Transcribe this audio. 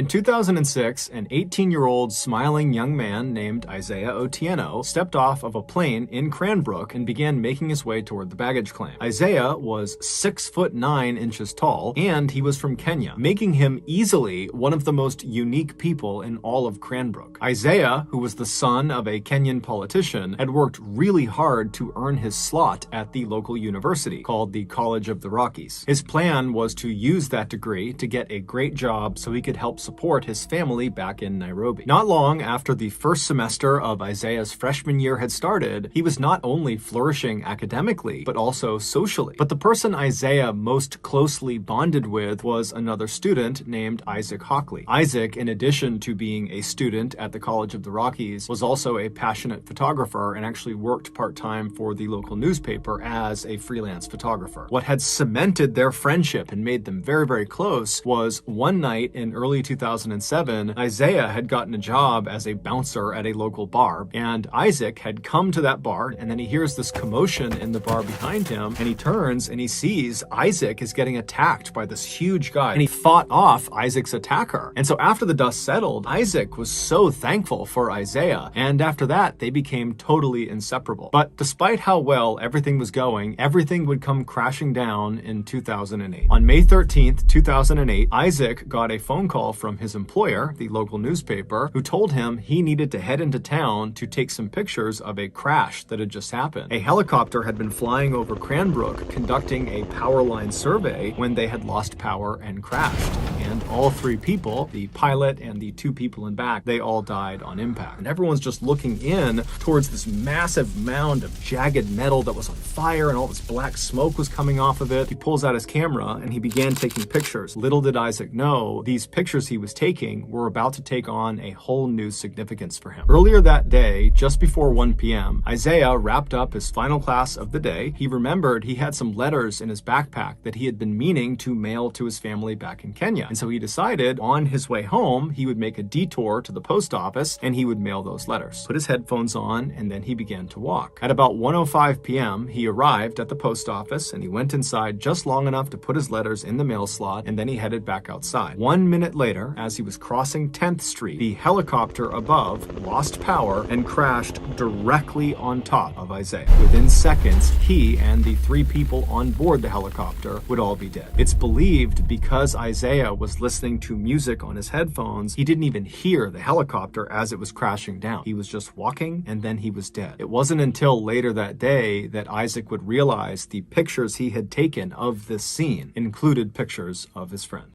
In 2006, an 18-year-old smiling young man named Isaiah Otieno stepped off of a plane in Cranbrook and began making his way toward the baggage claim. Isaiah was 6'9" tall, and he was from Kenya, making him easily one of the most unique people in all of Cranbrook. Isaiah, who was the son of a Kenyan politician, had worked really hard to earn his slot at the local university called the College of the Rockies. His plan was to use that degree to get a great job so he could help support his family back in Nairobi. Not long after the first semester of Isaiah's freshman year had started, he was not only flourishing academically, but also socially. But the person Isaiah most closely bonded with was another student named Isaac Hockley. Isaac, in addition to being a student at the College of the Rockies, was also a passionate photographer and actually worked part-time for the local newspaper as a freelance photographer. What had cemented their friendship and made them very, very close was one night in early 2007, Isaiah had gotten a job as a bouncer at a local bar, and Isaac had come to that bar, and then he hears this commotion in the bar behind him, and he turns and he sees Isaac is getting attacked by this huge guy, and he fought off Isaac's attacker. And so after the dust settled, Isaac was so thankful for Isaiah, and after that, they became totally inseparable. But despite how well everything was going, everything would come crashing down in 2008. On May 13th, 2008, Isaac got a phone call from his employer, the local newspaper, who told him he needed to head into town to take some pictures of a crash that had just happened. A helicopter had been flying over Cranbrook conducting a power line survey when they had lost power and crashed. And all three people, the pilot and the two people in back, they all died on impact. And everyone's just looking in towards this massive mound of jagged metal that was on fire, and all this black smoke was coming off of it. He pulls out his camera and he began taking pictures. Little did Isaac know, these pictures he was taking were about to take on a whole new significance for him. Earlier that day, just before 1 p.m., Isaiah wrapped up his final class of the day. He remembered he had some letters in his backpack that he had been meaning to mail to his family back in Kenya. And so he decided on his way home, he would make a detour to the post office and he would mail those letters. Put his headphones on, and then he began to walk. At about 1:05 p.m., he arrived at the post office and he went inside just long enough to put his letters in the mail slot, and then he headed back outside. 1 minute later, as he was crossing 10th Street, the helicopter above lost power and crashed directly on top of Isaiah. Within seconds, he and the three people on board the helicopter would all be dead. It's believed because Isaiah was listening to music on his headphones, he didn't even hear the helicopter as it was crashing down. He was just walking, and then he was dead. It wasn't until later that day that Isaac would realize the pictures he had taken of this scene included pictures of his friend.